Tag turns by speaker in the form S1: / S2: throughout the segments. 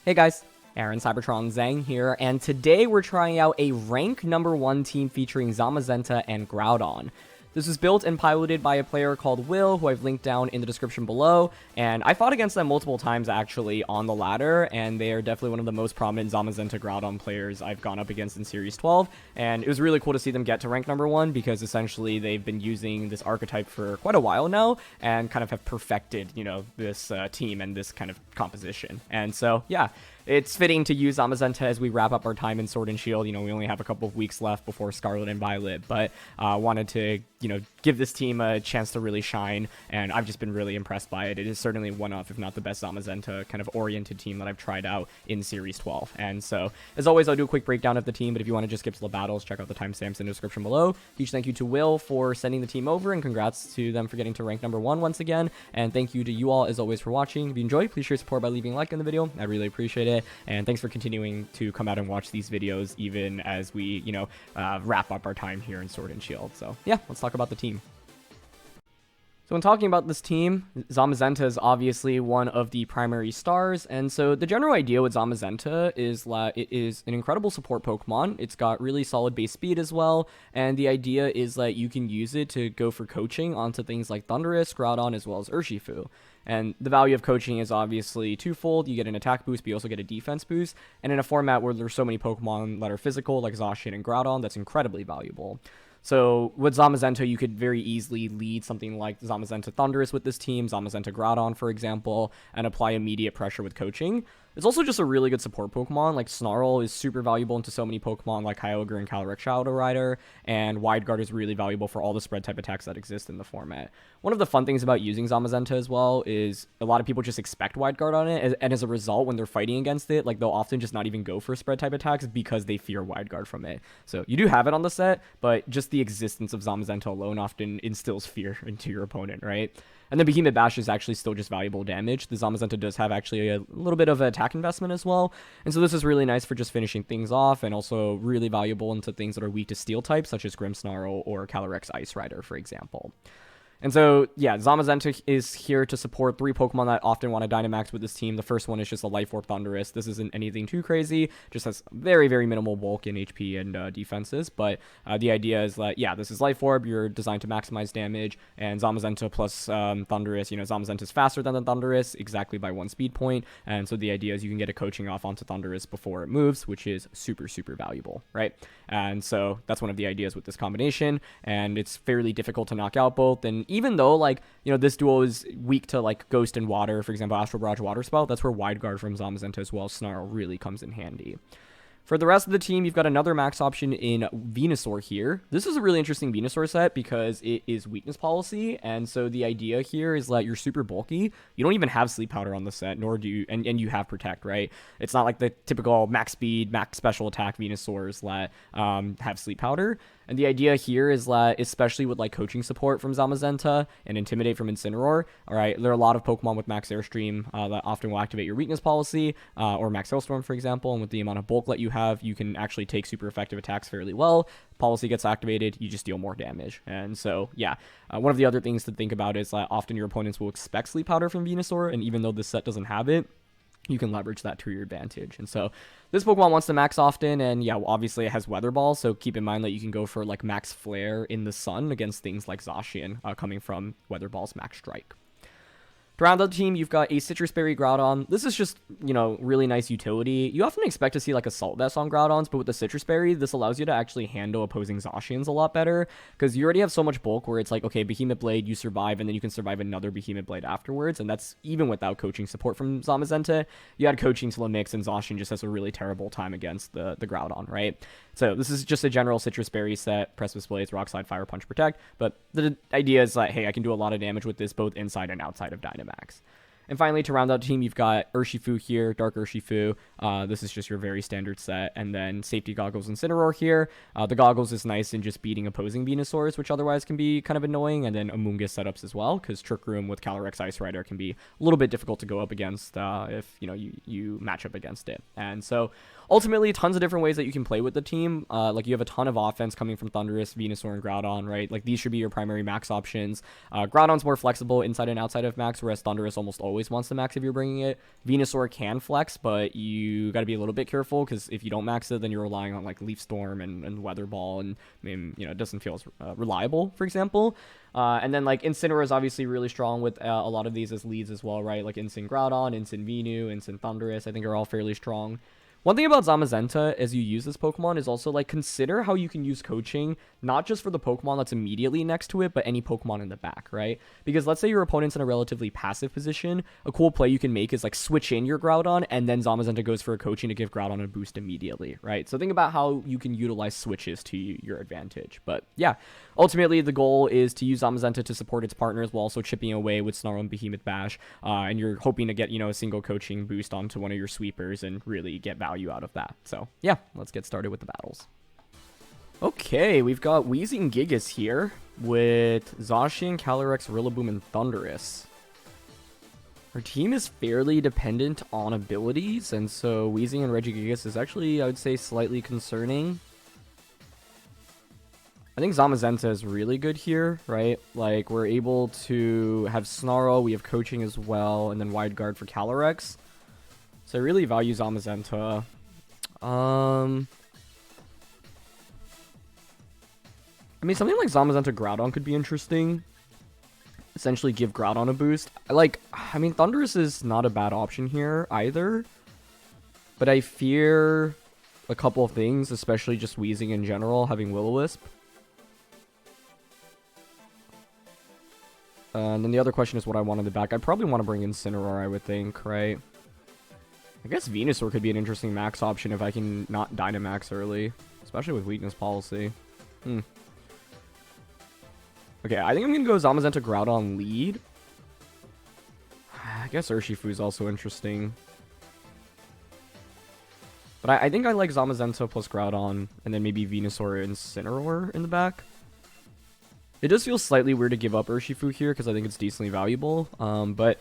S1: Hey guys, Aaron Cybertron Zhang here, and today we're trying out a rank number 1 team featuring Zamazenta and Groudon. This was built and piloted by a player called Will, who I've linked down in the description below, and I fought against them multiple times actually on the ladder, and they are definitely one of the most prominent Zamazenta Groudon players I've gone up against in Series 12, and it was really cool to see them get to rank number 1, because essentially they've been using this archetype for quite a while now, and kind of have perfected, you know, this team and this kind of composition. And so, yeah, it's fitting to use Zamazenta as we wrap up our time in Sword and Shield. You know, we only have a couple of weeks left before Scarlet and Violet, but wanted to, you know, give this team a chance to really shine, and I've just been really impressed by it. It is certainly one of, if not the best Zamazenta kind of oriented team that I've tried out in Series 12. And so, as always, I'll do a quick breakdown of the team, but if you want to just skip to the battles, check out the timestamps in the description below. Huge thank you to Will for sending the team over, and congrats to them for getting to rank number 1 once again, and thank you to you all, as always, for watching. If you enjoyed, please show your support by leaving a like in the video. I really appreciate it. And thanks for continuing to come out and watch these videos, even as we, you know, wrap up our time here in Sword and Shield. So yeah, let's talk about the team. So when talking about this team, Zamazenta is obviously one of the primary stars, and so the general idea with Zamazenta is that it is an incredible support Pokemon. It's got really solid base speed as well, and the idea is that you can use it to go for coaching onto things like Thundurus, Groudon, as well as Urshifu. And the value of coaching is obviously twofold. You get an attack boost, but you also get a defense boost. And in a format where there's so many Pokemon that are physical, like Zacian and Groudon, that's incredibly valuable. So with Zamazenta, you could very easily lead something like Zamazenta Thundurus with this team, Zamazenta Groudon, for example, and apply immediate pressure with coaching. It's also just a really good support Pokemon. Like, Snarl is super valuable into so many Pokemon like Kyogre and Calyrex-I Rider, and Wide Guard is really valuable for all the spread type attacks that exist in the format. One of the fun things about using Zamazenta as well is a lot of people just expect Wide Guard on it, and as a result, when they're fighting against it, like, they'll often just not even go for spread type attacks because they fear Wide Guard from it. So you do have it on the set, but just the existence of Zamazenta alone often instills fear into your opponent, right? And the Behemoth Bash is actually still just valuable damage. The Zamazenta does have actually a little bit of attack investment as well. And so this is really nice for just finishing things off, and also really valuable into things that are weak to steel types, such as Grimmsnarl or Calyrex-I Rider, for example. And so, yeah, Zamazenta is here to support 3 Pokemon that often want to Dynamax with this team. The first one is just a Life Orb Thundurus. This isn't anything too crazy, just has very, very minimal bulk in HP and defenses. But the idea is that, yeah, this is Life Orb. You're designed to maximize damage, and Zamazenta plus Thundurus, you know, Zamazenta is faster than the Thundurus, exactly by 1 speed point. And so the idea is you can get a coaching off onto Thundurus before it moves, which is super, super valuable, right? And so that's one of the ideas with this combination, and it's fairly difficult to knock out both. And even though, like, you know, this duo is weak to, like, Ghost and Water, for example, Astral Barrage Water Spout, that's where Wide Guard from Zamazenta as well as Snarl really comes in handy. For the rest of the team, you've got another max option in Venusaur here. This is a really interesting Venusaur set because it is weakness policy, and so the idea here is that you're super bulky. You don't even have Sleep Powder on the set, nor do you, and you have Protect, right? It's not like the typical max speed, max special attack Venusaurs that have Sleep Powder. And the idea here is that, especially with, like, coaching support from Zamazenta and Intimidate from Incineroar, all right, there are a lot of Pokemon with Max Airstream that often will activate your weakness policy, or Max Hailstorm, for example, and with the amount of bulk that you have, you can actually take super effective attacks fairly well. Policy gets activated, you just deal more damage. And so, yeah, one of the other things to think about is that often your opponents will expect Sleep Powder from Venusaur, and even though this set doesn't have it, you can leverage that to your advantage. And so this Pokemon wants to max often, and yeah, obviously it has Weather Ball, so keep in mind that you can go for, like, Max Flare in the sun against things like Zacian coming from Weather Ball's Max Strike. To round out the team, you've got a Sitrus Berry Groudon. This is just, you know, really nice utility. You often expect to see, like, Assault Vest on Groudons, but with the Sitrus Berry, this allows you to actually handle opposing Zacians a lot better, because you already have so much bulk where it's like, okay, Behemoth Blade, you survive, and then you can survive another Behemoth Blade afterwards, and that's even without coaching support from Zamazenta. You add coaching to the mix, and Zacian just has a really terrible time against the Groudon, right? So this is just a general Sitrus Berry set, Precipice Blades, Rock Slide, Fire Punch, Protect, but the idea is that, hey, I can do a lot of damage with this both inside and outside of Dynamax. And finally, to round out the team, you've got Urshifu here, Dark Urshifu. This is just your very standard set. And then Safety Goggles Incineroar here. The Goggles is nice in just beating opposing Venusaurs, which otherwise can be kind of annoying. And then Amoonguss setups as well, because Trick Room with Calyrex-I Rider can be a little bit difficult to go up against if, you know, you match up against it. And so ultimately, tons of different ways that you can play with the team. Like, you have a ton of offense coming from Thundurus, Venusaur, and Groudon, right? Like, these should be your primary max options. Groudon's more flexible inside and outside of max, whereas Thundurus almost always always wants to max if you're bringing it. Venusaur can flex, but you got to be a little bit careful, because if you don't max it, then you're relying on like Leaf Storm and Weather Ball, and it doesn't feel as reliable, for example. And then like Incineroar is obviously really strong with a lot of these as leads as well, right? Like Incin Groudon, Incin Venu, Incin Thundurus, I think are all fairly strong. One thing about Zamazenta as you use this Pokemon is also, like, consider how you can use coaching, not just for the Pokemon that's immediately next to it, but any Pokemon in the back, right? Because let's say your opponent's in a relatively passive position, a cool play you can make is, like, switch in your Groudon, and then Zamazenta goes for a coaching to give Groudon a boost immediately, right? So think about how you can utilize switches to your advantage. But, yeah, ultimately, the goal is to use Zamazenta to support its partners while also chipping away with Snarl and Behemoth Bash, and you're hoping to get, a single coaching boost onto one of your sweepers and really get value out of that. So yeah, let's get started with the battles. Okay, we've got Gigas here with Zacian, Calyrex, Rillaboom, and Thundurus. Our team is fairly dependent on abilities, and so Weezing and Regigigas is actually, I would say, slightly concerning. I think Zamazenta is really good here, right? Like, we're able to have Snarl, we have coaching as well, and then wide guard for Calyrex. So I really value Zamazenta. I mean, something like Zamazenta Groudon could be interesting. Essentially give Groudon a boost. I mean, Thundurus is not a bad option here either. But I fear a couple of things, especially just Weezing in general, having Will-O-Wisp. And then the other question is what I want in the back. I'd probably want to bring Incineroar, I would think, right? I guess Venusaur could be an interesting max option if I can not Dynamax early. Especially with weakness policy. Okay, I think I'm going to go Zamazenta Groudon lead. I guess Urshifu is also interesting. But I think I like Zamazenta plus Groudon, and then maybe Venusaur and Incineroar in the back. It does feel slightly weird to give up Urshifu here, because I think it's decently valuable. But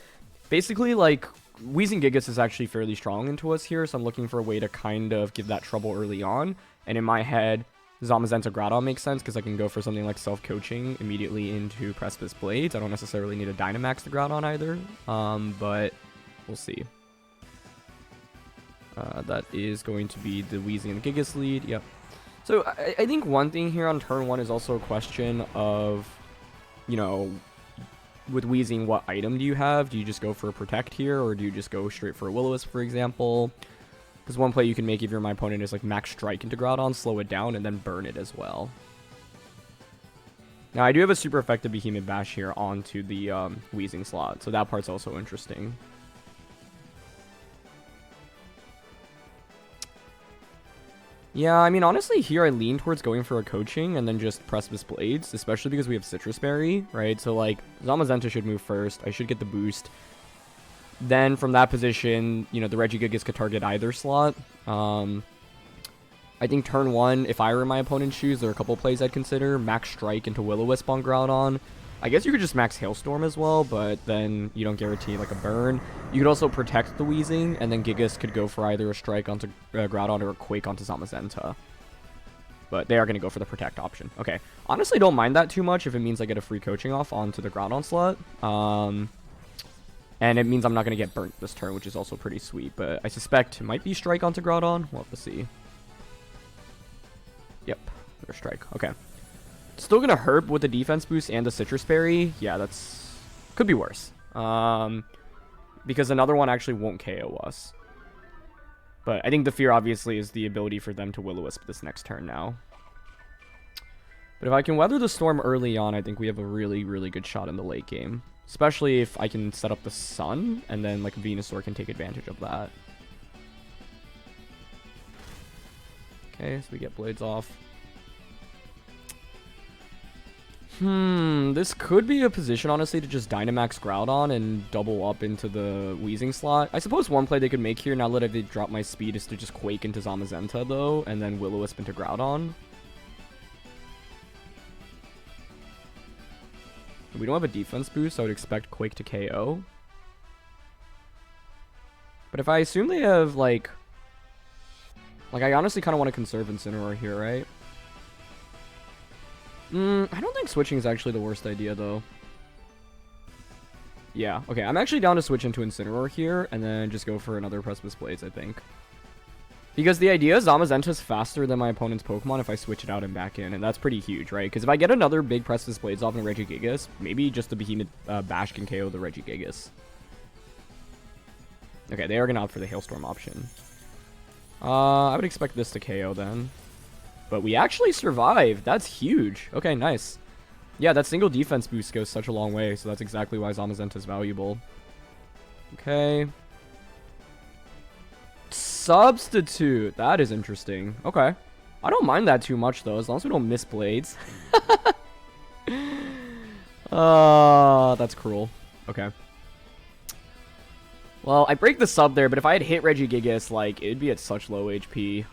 S1: basically, like, Gigas is actually fairly strong into us here, so I'm looking for a way to kind of give that trouble early on. And in my head, Zamazenta Groudon makes sense, because I can go for something like self-coaching immediately into Precipice Blades. I don't necessarily need a Dynamax the Groudon either, but we'll see. That is going to be the Weezing and Gigas lead, yep. So I think one thing here on turn 1 is also a question of, with Weezing, what item do you have? Do you just go for a Protect here, or do you just go straight for a Will-O-Wisp, for example? Because one play you can make if you're my opponent is like Max Strike into Groudon, slow it down, and then burn it as well. Now, I do have a super effective Behemoth Bash here onto the Weezing slot, so that part's also interesting. Yeah, I mean, honestly, here I lean towards going for a coaching and then just Precipice Blades, especially because we have Sitrus Berry, right? So, like, Zamazenta should move first. I should get the boost. Then, from that position, the Regigigas could target either slot. I think turn 1, if I were in my opponent's shoes, there are a couple plays I'd consider. Max Strike into Will-O-Wisp on Groudon. I guess you could just max Hailstorm as well, but then you don't guarantee like a burn. You could also protect the Weezing, and then Gigas could go for either a Strike onto Groudon or a Quake onto Zamazenta. But they are going to go for the protect option. Okay. Honestly, don't mind that too much if it means I get a free coaching off onto the Groudon slot. And it means I'm not going to get burnt this turn, which is also pretty sweet. But I suspect it might be Strike onto Groudon. We'll have to see. Yep. There's Strike. Okay. Still going to hurt with the defense boost and the Sitrus Berry. Yeah, that's... could be worse. Because another one actually won't KO us. But I think the fear, obviously, is the ability for them to Will-O-Wisp this next turn now. But if I can weather the storm early on, I think we have a really, really good shot in the late game. Especially if I can set up the Sun, and then, like, Venusaur can take advantage of that. Okay, so we get Blades off. This could be a position, honestly, to just Dynamax Groudon and double up into the Weezing slot. I suppose one play they could make here, now that I've dropped my speed, is to just Quake into Zamazenta, though, and then Will-O-Wisp into Groudon. We don't have a defense boost, so I would expect Quake to KO. But if I assume they have, like, I honestly kind of want to conserve Incineroar here, right? I don't think switching is actually the worst idea, though. Yeah, okay. I'm actually down to switch into Incineroar here, and then just go for another Precipice Blades, I think. Because the idea is Zamazenta's faster than my opponent's Pokemon if I switch it out and back in, and that's pretty huge, right? Because if I get another big Precipice Blades off in Regigigas, maybe just the Behemoth Bash can KO the Regigigas. Okay, they are going to opt for the Hailstorm option. I would expect this to KO then. But we actually survived. That's huge. Okay, nice. Yeah, that single defense boost goes such a long way, so that's exactly why Zamazenta is valuable. Okay. Substitute. That is interesting. Okay. I don't mind that too much, though, as long as we don't miss Blades. That's cruel. Okay. Well, I break the sub there, but if I had hit Regigigas, like, it'd be at such low HP.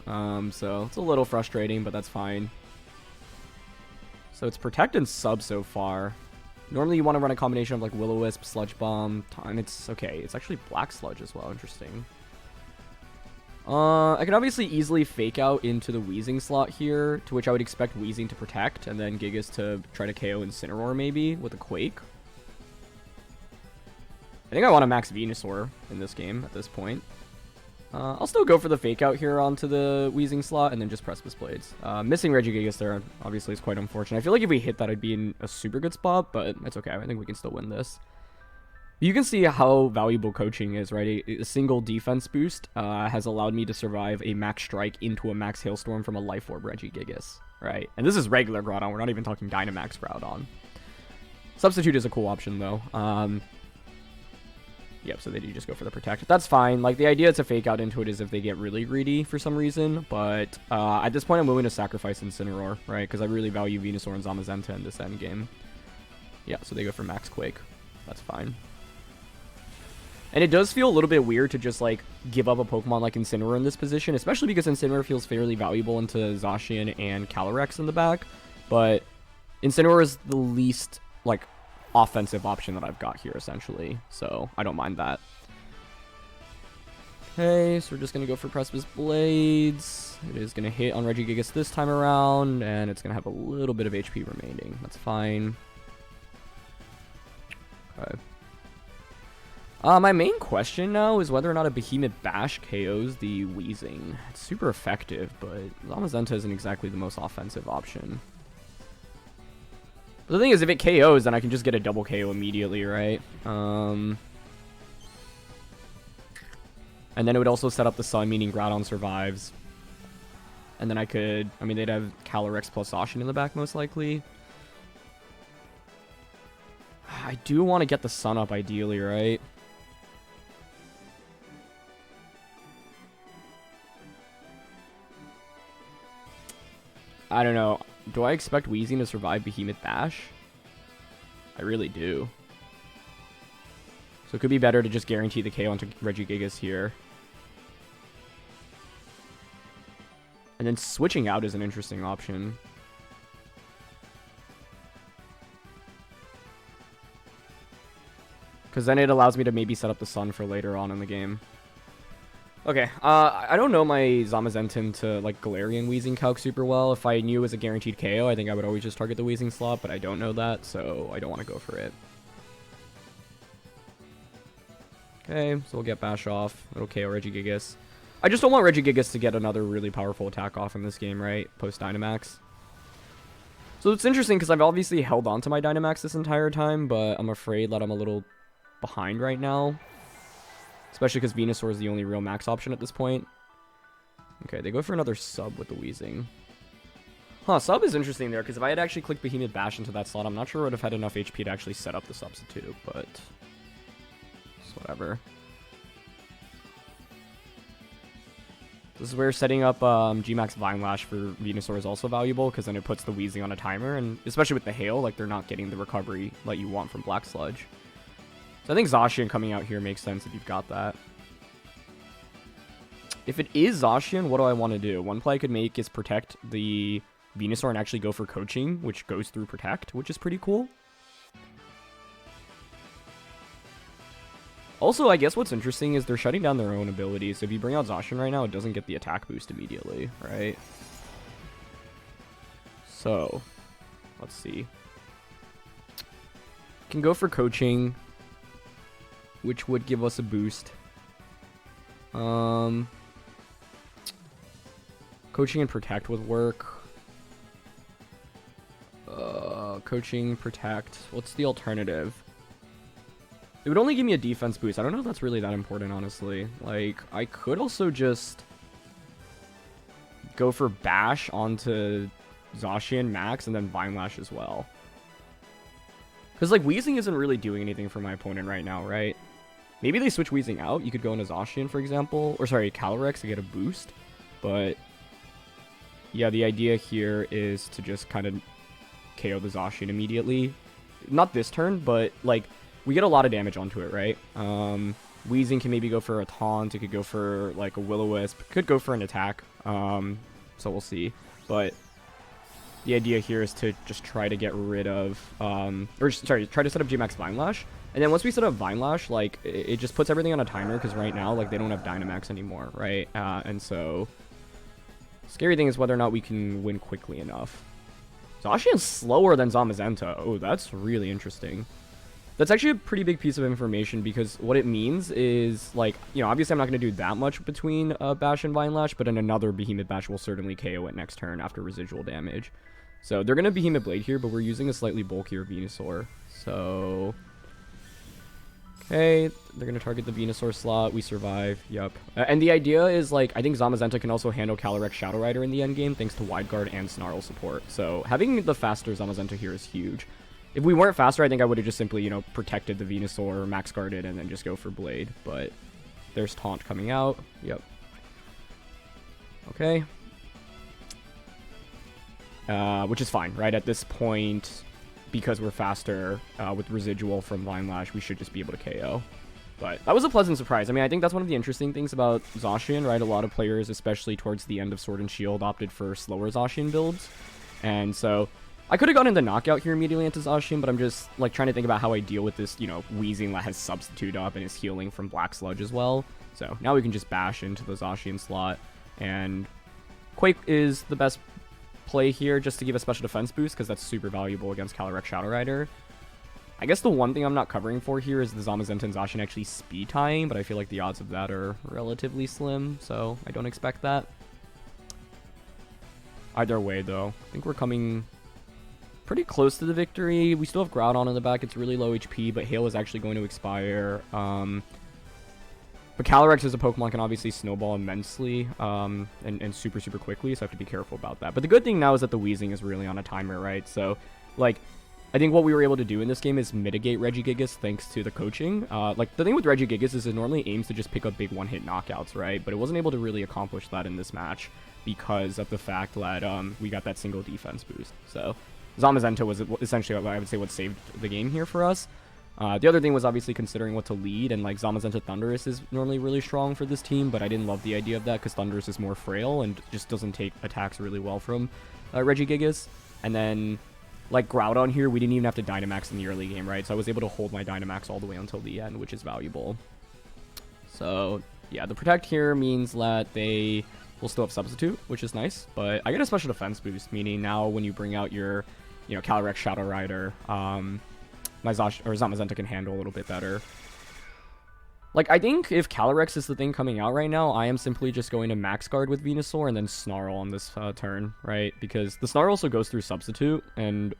S1: So it's a little frustrating, but that's fine. So it's Protect and Sub so far. Normally you want to run a combination of, like, Will-O-Wisp, Sludge Bomb, and it's, okay, it's actually Black Sludge as well. Interesting. I can obviously easily fake out into the Weezing slot here, to which I would expect Weezing to protect, and then Gigas to try to KO Incineroar maybe with a Quake. I think I want to max Venusaur in this game at this point. I'll still go for the fake out here onto the Weezing slot and then just Precipice Blades. Missing Regigigas there obviously is quite unfortunate. I feel like if we hit that, I'd be in a super good spot, but it's okay. I think we can still win this. You can see how valuable coaching is, right? A single defense boost has allowed me to survive a max strike into a max hailstorm from a Life Orb Regigigas, right? And this is regular Groudon. We're not even talking Dynamax Groudon. Substitute is a cool option, though. Yep, so they do just go for the Protect. That's fine. Like, the idea to fake out into it is if they get really greedy for some reason. But at this point, I'm willing to sacrifice Incineroar, right? Because I really value Venusaur and Zamazenta in this endgame. Yeah, so they go for Max Quake. That's fine. And it does feel a little bit weird to just, like, give up a Pokemon like Incineroar in this position, especially because Incineroar feels fairly valuable into Zacian and Calyrex in the back. But Incineroar is the least, like, offensive option that I've got here, essentially. So I don't mind that. Okay, so we're just going to go for Precipice Blades. It is going to hit on Regigigas this time around, and it's going to have a little bit of HP remaining. That's fine. Okay. My main question now is whether or not a Behemoth Bash KOs the Weezing. It's super effective, but Zamazenta isn't exactly the most offensive option. But the thing is, if it KOs, then I can just get a double KO immediately, right? And then it would also set up the Sun, meaning Groudon survives. And then I could... I mean, they'd have Calyrex plus Zacian in the back, most likely. I do want to get the Sun up, ideally, right? I don't know. Do I expect Weezing to survive Behemoth Bash? I really do. So it could be better to just guarantee the KO onto Regigigas here. And then switching out is an interesting option. Because then it allows me to maybe set up the Sun for later on in the game. Okay, I don't know my Zamazenta to, like, Galarian Weezing calc super well. If I knew it was a guaranteed KO, I think I would always just target the Weezing slot, but I don't know that, so I don't want to go for it. Okay, so we'll get Bash off. It'll KO Regigigas. I just don't want Regigigas to get another really powerful attack off in this game, right? Post-Dynamax. So it's interesting, because I've obviously held on to my Dynamax this entire time, but I'm afraid that I'm a little behind right now. Especially because Venusaur is the only real max option at this point. Okay, they go for another Sub with the Weezing. Huh, Sub is interesting there, because if I had actually clicked Behemoth Bash into that slot, I'm not sure I would have had enough HP to actually set up the substitute, but... it's whatever. This is where setting up G-Max Vine Lash for Venusaur is also valuable, because then it puts the Weezing on a timer, and especially with the Hail, like, they're not getting the recovery that you want from Black Sludge. So I think Zacian coming out here makes sense if you've got that. If it is Zacian, what do I want to do? One play I could make is protect the Venusaur and actually go for Coaching, which goes through Protect, which is pretty cool. Also, I guess what's interesting is they're shutting down their own abilities. So if you bring out Zacian right now, it doesn't get the attack boost immediately, right? So, let's see. Can go for Coaching. which would give us a boost. Coaching and Protect would work. Coaching, Protect. What's the alternative? It would only give me a defense boost. I don't know if that's really that important, honestly. Like, I could also just go for Bash onto Zacian Max and then Vine Lash as well. Because, like, Weezing isn't really doing anything for my opponent right now, right? Maybe they switch Weezing out. You could go into Zacian, for example. Or, sorry, Calyrex to get a boost. But, yeah, the idea here is to just kind of KO the Zacian immediately. Not this turn, but, like, we get a lot of damage onto it, right? Weezing can maybe go for a Taunt. It could go for, like, a Will-O-Wisp. Could go for an attack. So we'll see. But the idea here is to just try to get rid of, try to set up G-Max Vine Lash. And then once we set up Vine Lash, like, it just puts everything on a timer, because right now, like, they don't have Dynamax anymore, right? And so, scary thing is whether or not we can win quickly enough. Zacian's slower than Zamazenta. Oh, that's really interesting. That's actually a pretty big piece of information, because what it means is, like, you know, obviously I'm not going to do that much between Bash and Vine Lash, but in another Behemoth Bash will certainly KO it next turn after residual damage. So they're going to Behemoth Blade here, but we're using a slightly bulkier Venusaur. So, okay, they're going to target the Venusaur slot. We survive. Yep. And the idea is, like, I think Zamazenta can also handle Calyrex Shadow Rider in the endgame, thanks to Wide Guard and Snarl support. So having the faster Zamazenta here is huge. If we weren't faster, I think I would have just simply, you know, protected the Venusaur, max guarded, and then just go for Blade. But there's Taunt coming out. Yep. Okay. Which is fine, right? At this point, because we're faster with residual from Vine Lash, we should just be able to KO. But that was a pleasant surprise. I mean, I think that's one of the interesting things about Zacian, right? A lot of players, especially towards the end of Sword and Shield, opted for slower Zacian builds. And so I could have gone into Knockout here immediately into Zacian, but I'm just, like, trying to think about how I deal with this, you know, Weezing that has Substitute up and is healing from Black Sludge as well. So now we can just bash into the Zacian slot, and Quake is the best play here just to give a special defense boost, because that's super valuable against Calyrex Shadow Rider. I guess the one thing I'm not covering for here is the Zamazenta and Zacian actually speed tying, but I feel like the odds of that are relatively slim, so I don't expect that. Either way, though, I think we're coming pretty close to the victory. We still have Groudon in the back. It's really low HP, but Hail is actually going to expire. But Calyrex as a Pokemon can obviously snowball immensely and super quickly, so I have to be careful about that. But the good thing now is that the Weezing is really on a timer, right? So, like, I think what we were able to do in this game is mitigate Regigigas thanks to the coaching. Like, the thing with Regigigas is it normally aims to just pick up big one-hit knockouts, right? But it wasn't able to really accomplish that in this match because of the fact that we got that single defense boost. So Zamazenta was essentially, I would say, what saved the game here for us. The other thing was obviously considering what to lead, and like Zamazenta Thundurus is normally really strong for this team, but I didn't love the idea of that because Thundurus is more frail and just doesn't take attacks really well from Regigigas. And then, like Groudon here, we didn't even have to Dynamax in the early game, right? So I was able to hold my Dynamax all the way until the end, which is valuable. So yeah, the Protect here means that they will still have Substitute, which is nice, but I get a special defense boost, meaning now when you bring out your, you know, Calyrex Shadow Rider, my Zamazenta can handle a little bit better. Like, I think if Calyrex is the thing coming out right now, I am simply just going to Max Guard with Venusaur and then Snarl on this turn, right? Because the Snarl also goes through Substitute, and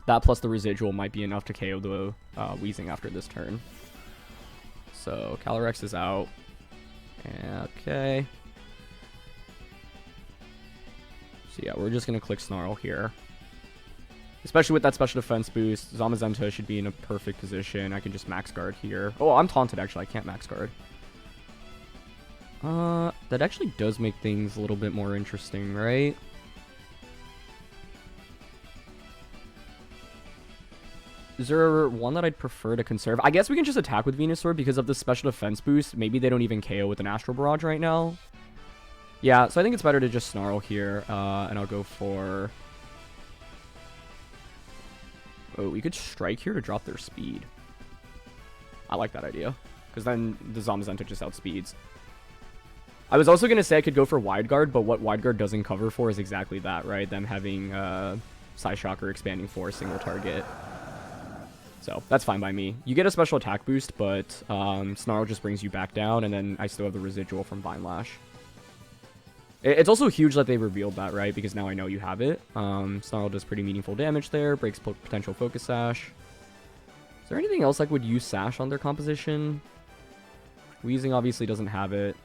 S1: that plus the residual might be enough to KO the Weezing after this turn. So, Calyrex is out. Okay. So yeah, we're just going to click Snarl here. Especially with that special defense boost, Zamazenta should be in a perfect position. I can just Max Guard here. Oh, I'm taunted, actually. I can't Max Guard. That actually does make things a little bit more interesting, right? Is there one that I'd prefer to conserve? I guess we can just attack with Venusaur because of the special defense boost. Maybe they don't even KO with an Astral Barrage right now. Yeah, so I think it's better to just Snarl here, and I'll go for... Oh, we could Strike here to drop their speed. I like that idea, because then the Zamazenta just outspeeds. I was also going to say I could go for Wide Guard, but what Wide Guard doesn't cover for is exactly that, right? Them having Psyshocker Expanding Force single target. So that's fine by me. You get a special attack boost, but Snarl just brings you back down, and then I still have the residual from Vine Lash. It's also huge that they revealed that, right? Because now I know you have it. Snarl does pretty meaningful damage there, breaks potential Focus Sash. Is there anything else I would use Sash on their composition? Weezing obviously doesn't have it.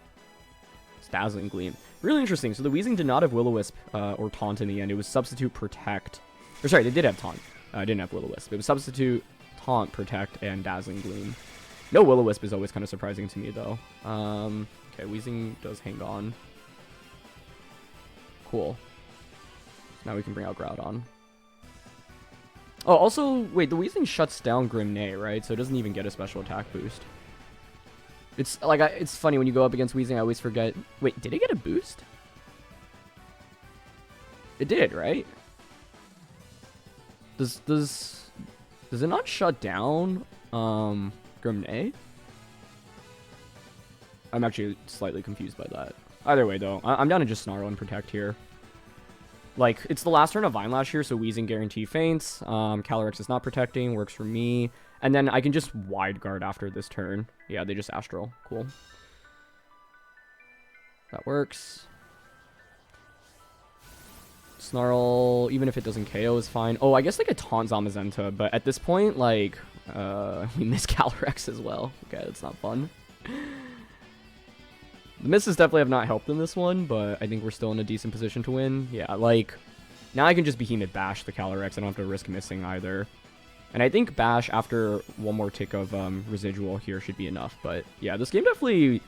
S1: It's Dazzling Gleam. Really interesting. So the Weezing did not have Will-O-Wisp or Taunt in the end. It was Substitute Protect. Or sorry, they did have Taunt. I didn't have Will-O-Wisp. It was Substitute, Taunt, Protect, and Dazzling Gleam. No Will-O-Wisp is always kind of surprising to me, though. Okay, Weezing does hang on. Cool. Now we can bring out Groudon. Oh, also, wait, the Weezing shuts down Grimmsnarl, right? So it doesn't even get a special attack boost. It's like, it's funny when you go up against Weezing, I always forget. Wait, did it get a boost? It did, right? Does it not shut down Grimmsnarl? I'm actually slightly confused by that. Either way, though, I'm down to just Snarl and Protect here. Like, it's the last turn of Vine Lash here, so Weezing guarantee feints. Calyrex is not protecting, works for me. And then I can just Wide Guard after this turn. Yeah, they just Astral. Cool. That works. Snarl, even if it doesn't KO, is fine. Oh, I guess they could taunt Zamazenta, but at this point, like, we miss Calyrex as well. Okay, that's not fun. The misses definitely have not helped in this one, but I think we're still in a decent position to win. Yeah, like, now I can just Behemoth Bash the Calyrex. I don't have to risk missing either. And I think Bash after one more tick of residual here should be enough. But yeah, this game definitely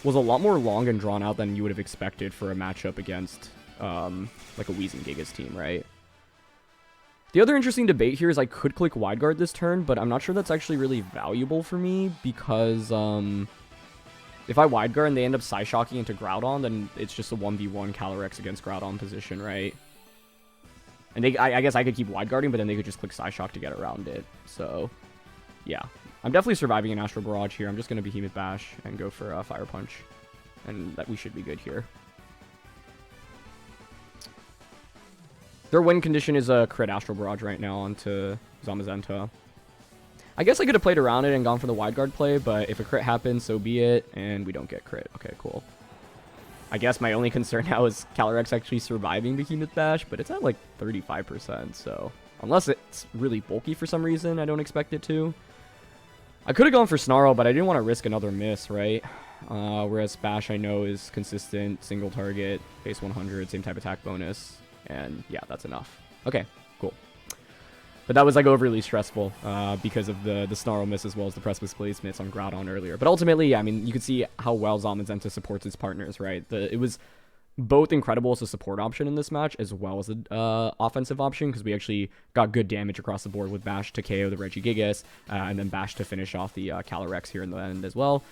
S1: was a lot more long and drawn out than you would have expected for a matchup against like a Weezing Gigas team, right? The other interesting debate here is I could click Wide Guard this turn, but I'm not sure that's actually really valuable for me because if I Wide Guard and they end up Psyshocking into Groudon, then it's just a 1v1 Calyrex against Groudon position, right? And I guess I could keep Wide Guarding, but then they could just click Psyshock to get around it. So, yeah. I'm definitely surviving an Astral Barrage here. I'm just going to Behemoth Bash and go for a Fire Punch. And that we should be good here. Their win condition is a crit Astral Barrage right now onto Zamazenta. I guess I could have played around it and gone for the Wide Guard play, but if a crit happens, so be it. And we don't get crit. Okay, cool. I guess my only concern now is Calyrex actually surviving Behemoth Bash, but it's at like 35%, so unless it's really bulky for some reason, I don't expect it to. I could have gone for Snarl, but I didn't want to risk another miss, right? Whereas Bash I know is consistent, single target, base 100, same type attack bonus, and yeah, that's enough. Okay, cool. But that was like overly stressful because of the Snarl miss as well as the Precipice Blaze miss on Groudon earlier. But ultimately, yeah, I mean, you could see how well Zamazenta supports its partners, right? It was both incredible as a support option in this match as well as an offensive option because we actually got good damage across the board with Bash to KO the Regigigas and then Bash to finish off the Calyrex here in the end as well.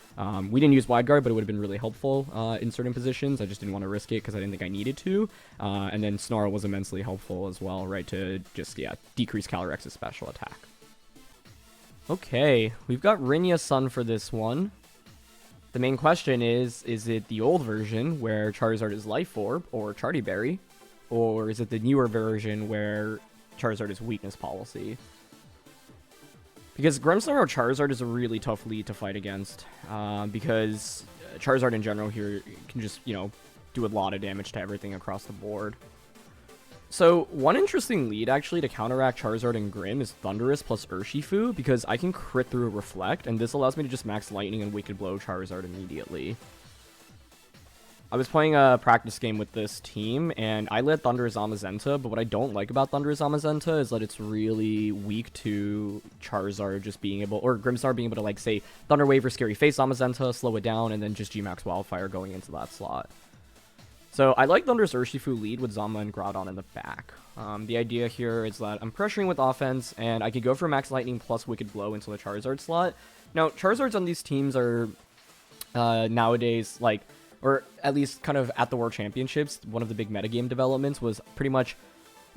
S1: We didn't use Wide Guard, but it would have been really helpful in certain positions. I just didn't want to risk it because I didn't think I needed to. And then Snarl was immensely helpful as well, right, to just, yeah, decrease Calyrex's special attack. Okay, we've got Rinnia Sun for this one. The main question is it the old version where Charizard is Life Orb or Charty Berry, or is it the newer version where Charizard is Weakness Policy? Because Grimmsnarl or Charizard is a really tough lead to fight against, because Charizard in general here can just, you know, do a lot of damage to everything across the board. So, one interesting lead, actually, to counteract Charizard and Grimm is Thundurus plus Urshifu, because I can crit through Reflect, and this allows me to just max Lightning and Wicked Blow Charizard immediately. I was playing a practice game with this team, and I led Thundurus Zamazenta, but what I don't like about Thundurus Zamazenta is that it's really weak to Charizard just being able, or Grimmsnarl being able to, like, say, Thunder Wave or Scary Face Zamazenta, slow it down, and then just G-Max Wildfire going into that slot. So I like Thundurus Urshifu lead with Zama and Groudon in the back. The idea here is that I'm pressuring with offense, and I could go for Max Lightning plus Wicked Blow into the Charizard slot. Now, Charizards on these teams are nowadays, like, or at least kind of at the World Championships, one of the big metagame developments was pretty much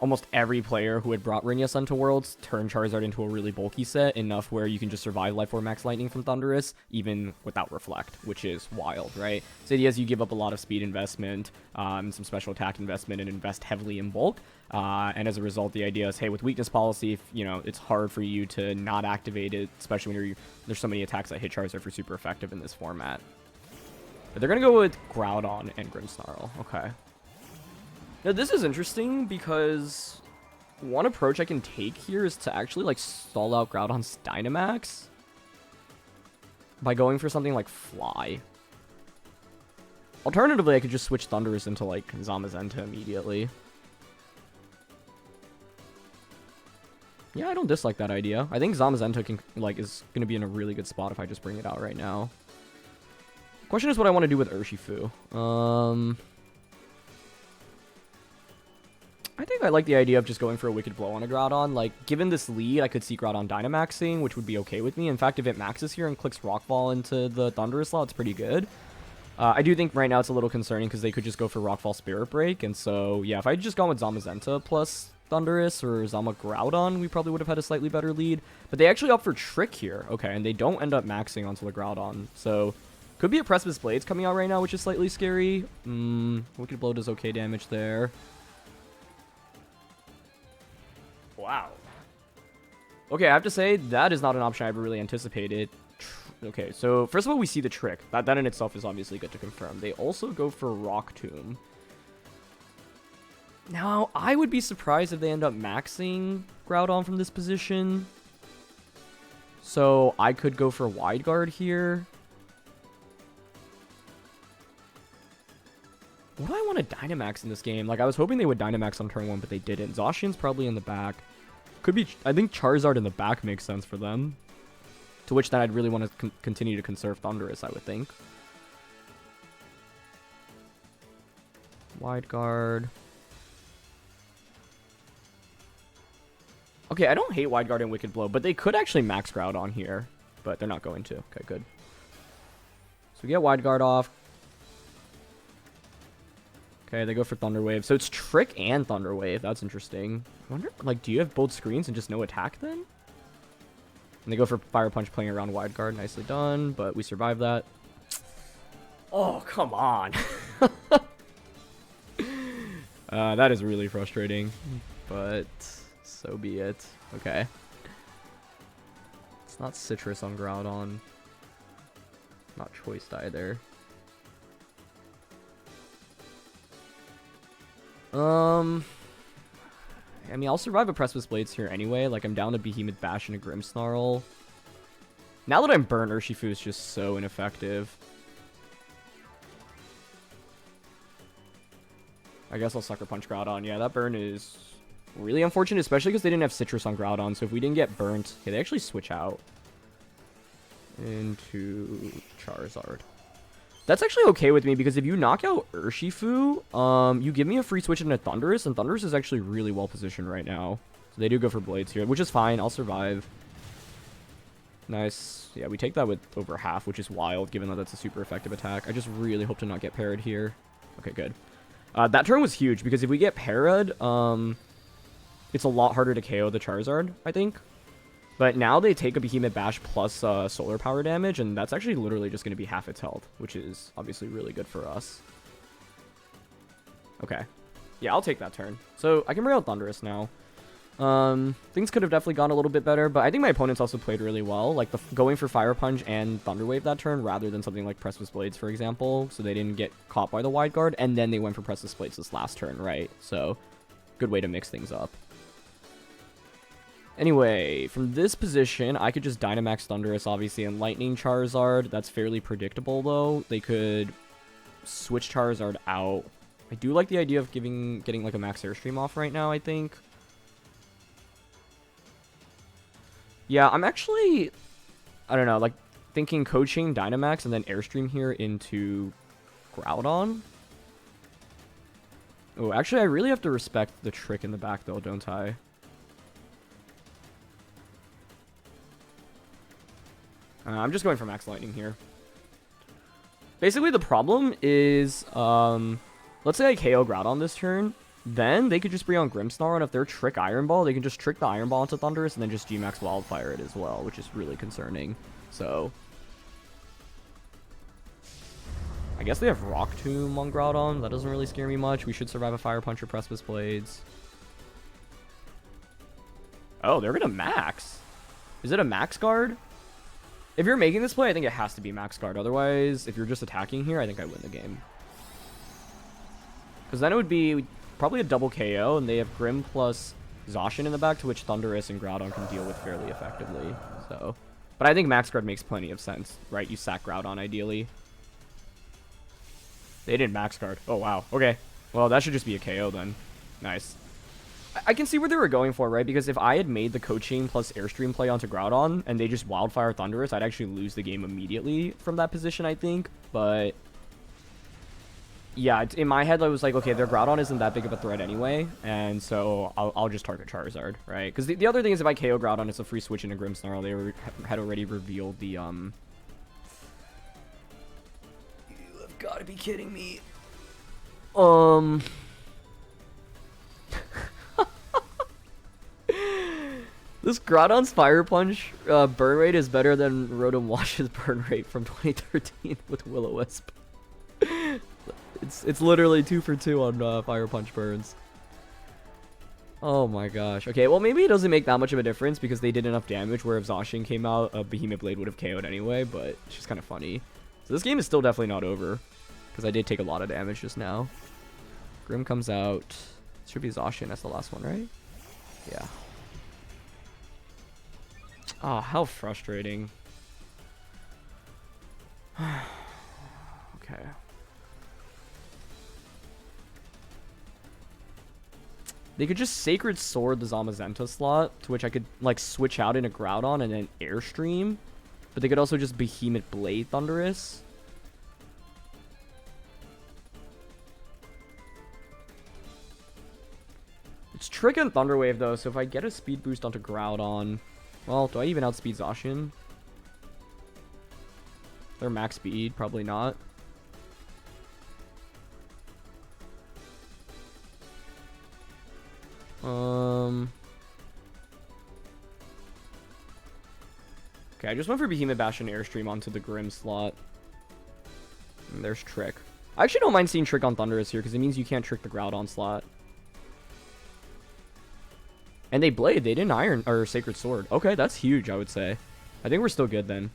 S1: almost every player who had brought Rinyasun to Worlds turned Charizard into a really bulky set, enough where you can just survive Life Orb Max Lightning from Thundurus, even without Reflect, which is wild, right? So the idea is you give up a lot of speed investment, some special attack investment, and invest heavily in bulk. And as a result, the idea is, hey, with weakness policy, if, you know, it's hard for you to not activate it, especially when there's so many attacks that hit Charizard for super effective in this format. But they're going to go with Groudon and Grimmsnarl. Okay. Now, this is interesting because one approach I can take here is to actually, like, stall out Groudon's Dynamax by going for something like Fly. Alternatively, I could just switch Thundurus into, like, Zamazenta immediately. Yeah, I don't dislike that idea. I think Zamazenta can, like, is going to be in a really good spot if I just bring it out right now. Question is what I want to do with Urshifu. I think I like the idea of just going for a Wicked Blow on a Groudon. Like, given this lead, I could see Groudon Dynamaxing, which would be okay with me. In fact, if it maxes here and clicks Rock Fall into the Thundurus slot, it's pretty good. I do think right now it's a little concerning because they could just go for Rock Fall Spirit Break. And so, yeah, if I had just gone with Zamazenta plus Thundurus or Zama Groudon, we probably would have had a slightly better lead. But they actually opt for Trick here. Okay, and they don't end up maxing onto the Groudon. So, could be a Precipice Blades coming out right now, which is slightly scary. Wicked Blow does okay damage there. Wow. Okay, I have to say, that is not an option I ever really anticipated. Okay, so first of all, we see the Trick. That in itself is obviously good to confirm. They also go for Rock Tomb. Now, I would be surprised if they end up maxing Groudon from this position. So, I could go for Wide Guard here. What do I want to Dynamax in this game? Like, I was hoping they would Dynamax on turn 1, but they didn't. Zacian's probably in the back. Could be... I think Charizard in the back makes sense for them. To which then I'd really want to continue to conserve Thundurus, I would think. Wide Guard. Okay, I don't hate Wide Guard and Wicked Blow, but they could actually max Groudon here. But they're not going to. Okay, good. So we get Wide Guard off. Okay, they go for Thunder Wave. So it's Trick and Thunder Wave. That's interesting. I wonder, like, do you have both screens and just no attack then? And they go for Fire Punch playing around Wide Guard. Nicely done, but we survive that. Oh, come on. That is really frustrating, but so be it. Okay. It's not Sitrus on Groudon. Not choiced either. I mean, I'll survive a Precipice Blades here anyway. Like, I'm down to Behemoth Bash and a Grimmsnarl. Now that I'm burnt, Urshifu is just so ineffective. I guess I'll Sucker Punch Groudon. Yeah, that burn is really unfortunate, especially because they didn't have Sitrus on Groudon. So if we didn't get burnt... Okay, they actually switch out into Charizard. That's actually okay with me, because if you knock out Urshifu, you give me a free switch into Thundurus, and Thundurus is actually really well positioned right now. So they do go for Blades here, which is fine. I'll survive. Nice. Yeah, we take that with over half, which is wild, given that that's a super effective attack. I just really hope to not get parried here. Okay, good. That turn was huge, because if we get parried, it's a lot harder to KO the Charizard, I think. But now they take a Behemoth Bash plus solar power damage, and that's actually literally just going to be half its health, which is obviously really good for us. Okay. Yeah, I'll take that turn. So I can bring out Thundurus now. Things could have definitely gone a little bit better, but I think my opponents also played really well. Like, going for Fire Punch and Thunder Wave that turn rather than something like Precipice Blades, for example, so they didn't get caught by the Wide Guard, and then they went for Precipice Blades this last turn, right? So, good way to mix things up. Anyway, from this position, I could just Dynamax Thundurus, obviously, and Lightning Charizard. That's fairly predictable, though. They could switch Charizard out. I do like the idea of getting like a Max Airstream off right now, I think. Yeah, I'm actually, I don't know, like, thinking Coaching, Dynamax, and then Airstream here into Groudon. Oh, actually, I really have to respect the Trick in the back, though, don't I? I'm just going for Max Lightning here. Basically, the problem is, let's say I KO Groudon this turn. then they could just bring on Grimmsnarl, and if they're Trick Iron Ball, they can just trick the Iron Ball into Thundurus and then just G-Max Wildfire it as well, which is really concerning. So I guess they have Rock Tomb on Groudon. That doesn't really scare me much. We should survive a Fire Punch or Precipice Blades. Oh, they're gonna Max. Is it a Max Guard? If you're making this play, I think it has to be Max Guard. Otherwise, if you're just attacking here, I think I win the game. Because then it would be probably a double KO, and they have Grim plus Zacian in the back, to which Thundurus and Groudon can deal with fairly effectively. So, but I think Max Guard makes plenty of sense, right? You sack Groudon ideally. They didn't Max Guard. Oh, wow. Okay. Well, that should just be a KO then. Nice. I can see where they were going for, right? Because if I had made the Coaching plus Airstream play onto Groudon, and they just Wildfire Thundurus, I'd actually lose the game immediately from that position, I think. But yeah, in my head, I was like, okay, their Groudon isn't that big of a threat anyway, and so I'll just target Charizard, right? Because the other thing is, if I KO Groudon, it's a free switch into Grimmsnarl. They had already revealed the, You have got to be kidding me. This Groudon's Fire Punch burn rate is better than Rotom Wash's burn rate from 2013 with Will-O-Wisp. It's literally 2 for 2 on Fire Punch burns. Oh my gosh. Okay, well maybe it doesn't make that much of a difference because they did enough damage where if Zacian came out, a Behemoth Blade would have KO'd anyway, but it's just kind of funny. So this game is still definitely not over because I did take a lot of damage just now. Grim comes out. It should be Zacian. That's the last one, right? Yeah. Oh, how frustrating. Okay. They could just Sacred Sword the Zamazenta slot, to which I could, like, switch out in a Groudon and then Airstream. But they could also just Behemoth Blade Thundurus. It's Trick and Thunder Wave, though, so if I get a speed boost onto Groudon... Well, do I even outspeed Zacian? They're max speed, probably not. Okay, I just went for Behemoth Bash and Airstream onto the Grim slot. And there's Trick. I actually don't mind seeing Trick on Thundurus here, because it means you can't trick the Groudon slot. And they Blade. They didn't Iron or Sacred Sword. Okay, that's huge, I would say. I think we're still good then.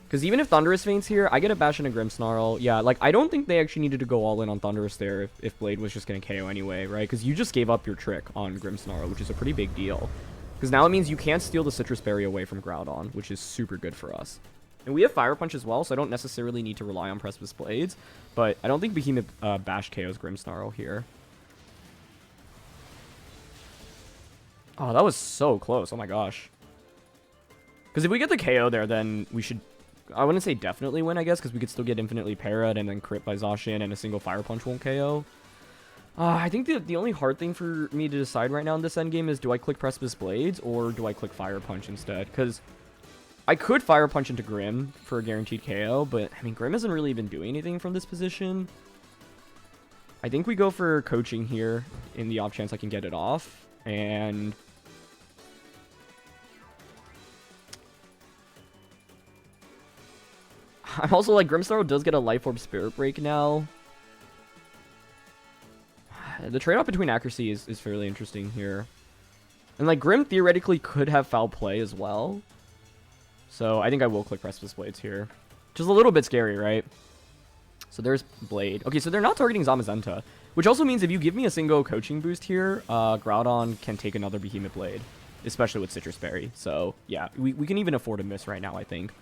S1: Because even if Thundurus faints here, I get a Bash and a Grimmsnarl. Yeah, like, I don't think they actually needed to go all in on Thundurus there if Blade was just going to KO anyway, right? Because you just gave up your Trick on Grimmsnarl, which is a pretty big deal. Because now it means you can't steal the Sitrus Berry away from Groudon, which is super good for us. And we have Fire Punch as well, so I don't necessarily need to rely on Precipice Blades. But I don't think Behemoth Bash KOs Grimmsnarl here. Oh, that was so close. Oh my gosh. Because if we get the KO there, then we should... I wouldn't say definitely win, I guess, because we could still get infinitely parried and then crit by Zacian and a single Fire Punch won't KO. I think the only hard thing for me to decide right now in this endgame is do I click Precipice Blades or do I click Fire Punch instead? Because I could Fire Punch into Grim for a guaranteed KO, but I mean, Grim hasn't really been doing anything from this position. I think we go for Coaching here in the off chance I can get it off. And I'm also like, Grimmsnarl does get a Life Orb Spirit Break now. The trade-off between accuracy is fairly interesting here. And like, Grim theoretically could have Foul Play as well. So I think I will click Precipice Blades here. Just a little bit scary, right? So there's Blade. Okay, so they're not targeting Zamazenta. Which also means if you give me a single Coaching boost here, Groudon can take another Behemoth Blade. Especially with Sitrus Berry. So, yeah, we can even afford a miss right now, I think.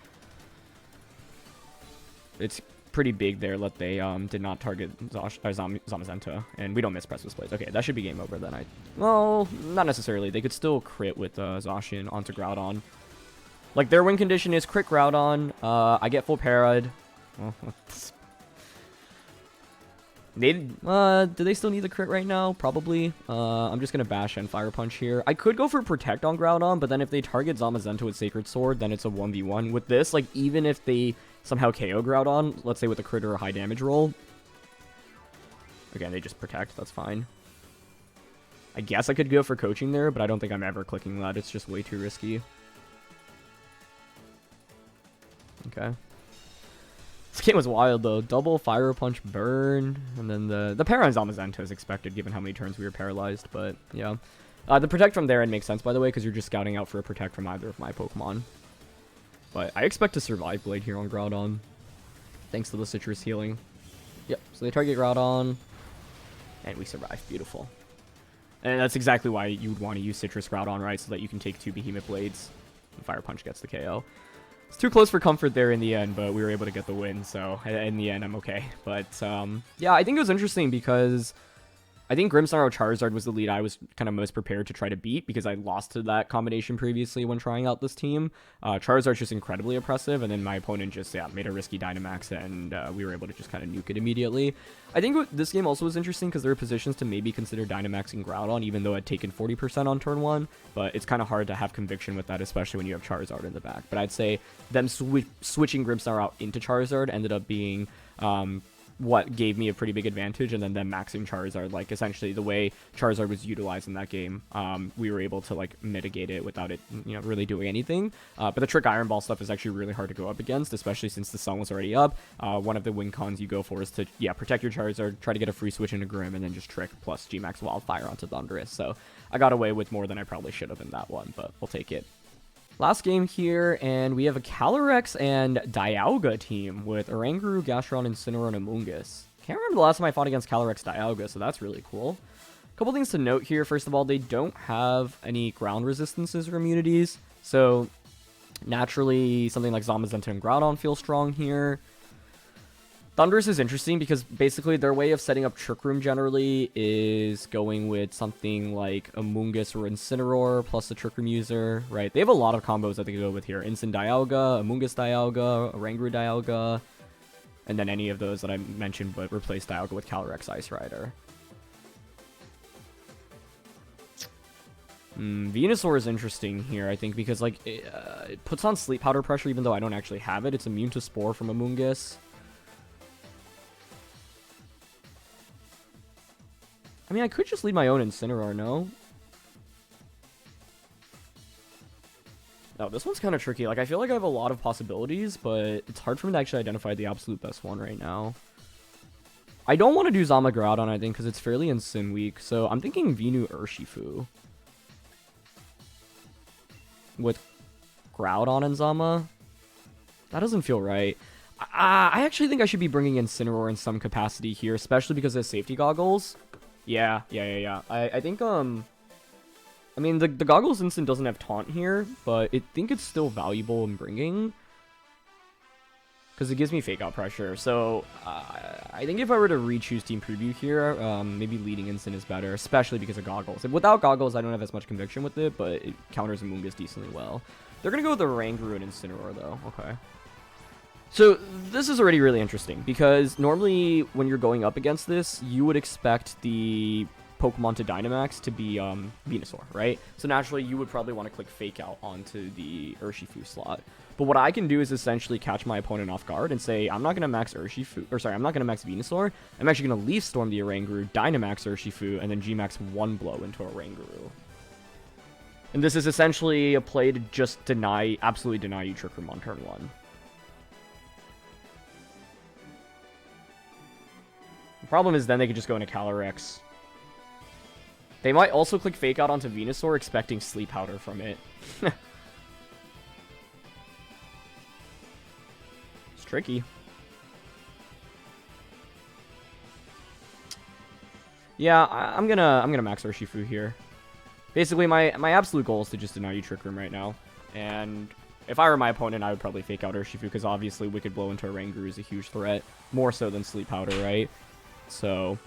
S1: It's pretty big there that they did not target Zamazenta. And we don't miss Precipice Blades. Okay, that should be game over then. Well, not necessarily. They could still crit with Zacian onto Groudon. Like, their win condition is crit Groudon. I get full parried. Well, do they still need the crit right now? Probably. I'm just gonna Bash and Fire Punch here. I could go for Protect on Groudon, but then if they target Zamazenta with Sacred Sword, then it's a 1v1. With this, like, even if they somehow KO Groudon, let's say with a crit or a high damage roll, again, they just Protect. That's fine. I guess I could go for coaching there, but I don't think I'm ever clicking that. It's just way too risky. Okay. This game was wild, though. Double Fire Punch burn, and then the Para on Zamazenta is expected, given how many turns we were paralyzed, but yeah. The Protect from there makes sense, by the way, because you're just scouting out for a Protect from either of my Pokemon. But I expect to survive Blade here on Groudon, thanks to the Sitrus healing. Yep, so they target Groudon, and we survive. Beautiful. And that's exactly why you would want to use Sitrus Groudon, right? So that you can take 2 Behemoth Blades. And Fire Punch gets the KO. It's too close for comfort there in the end, but we were able to get the win. So in the end, I'm okay. But yeah, I think it was interesting because I think Grimmsnarl Charizard was the lead I was kind of most prepared to try to beat because I lost to that combination previously when trying out this team. Charizard's just incredibly oppressive, and then my opponent just made a risky Dynamax, and we were able to just kind of nuke it immediately. I think this game also was interesting because there are positions to maybe consider Dynamaxing Groudon, even though I'd taken 40% on turn 1, but it's kind of hard to have conviction with that, especially when you have Charizard in the back. But I'd say them switching Grimmsnarl out into Charizard ended up being what gave me a pretty big advantage, and then them maxing Charizard, like essentially the way Charizard was utilized in that game, we were able to like mitigate it without it, you know, really doing anything. But the Trick Iron Ball stuff is actually really hard to go up against, especially since the sun was already up. One of the win cons you go for is to protect your Charizard, try to get a free switch into Grim, and then just Trick plus G-Max Wildfire onto Thundurus. So I got away with more than I probably should have in that one, but we'll take it. Last game here, and we have a Calyrex and Dialga team with Oranguru, Gastrodon, Incineroar, and Amoonguss. Can't remember the last time I fought against Calyrex Dialga, so that's really cool. A couple things to note here. First of all, they don't have any ground resistances or immunities, so naturally something like Zamazenta and Groudon feel strong here. Thundurus is interesting because basically their way of setting up Trick Room generally is going with something like Amoonguss or Incineroar plus the Trick Room user, right? They have a lot of combos that they can go with here. Incin Dialga, Amoonguss Dialga, Oranguru Dialga, and then any of those that I mentioned, but replace Dialga with Calyrex Ice Rider. Venusaur is interesting here, I think, because like it puts on Sleep Powder pressure even though I don't actually have it. It's immune to Spore from Amoonguss. I mean, I could just lead my own Incineroar, no? No, this one's kind of tricky. Like, I feel like I have a lot of possibilities, but it's hard for me to actually identify the absolute best one right now. I don't want to do Zama Groudon, I think, because it's fairly Incin weak. So I'm thinking Venu Urshifu with Groudon and Zama. That doesn't feel right. I actually think I should be bringing Incineroar in some capacity here, especially because of safety goggles. Yeah. I think, I mean, the Goggles Instant doesn't have Taunt here, but I think it's still valuable in bringing. Because it gives me Fake Out pressure. So, I think if I were to re-choose Team Preview here, maybe leading Instant is better, especially because of Goggles. Without Goggles, I don't have as much conviction with it, but it counters Amoonguss decently well. They're going to go with the Oranguru and Incineroar, though. Okay. So this is already really interesting because normally when you're going up against this, you would expect the Pokemon to Dynamax to be Venusaur, right? So naturally you would probably want to click Fake Out onto the Urshifu slot. But what I can do is essentially catch my opponent off guard and say, I'm not going to max Urshifu, or sorry, I'm not going to max Venusaur. I'm actually going to Leaf Storm the Oranguru, Dynamax Urshifu, and then G-Max one blow into Oranguru. And this is essentially a play to just absolutely deny you Trick Room on turn 1. Problem is then they could just go into Calyrex. They might also click Fake Out onto Venusaur, expecting Sleep Powder from it. It's tricky. Yeah, I'm gonna max Urshifu here. Basically, my absolute goal is to just deny you Trick Room right now. And if I were my opponent, I would probably Fake Out Urshifu, because obviously Wicked Blow into Oranguru is a huge threat. More so than Sleep Powder, right? So,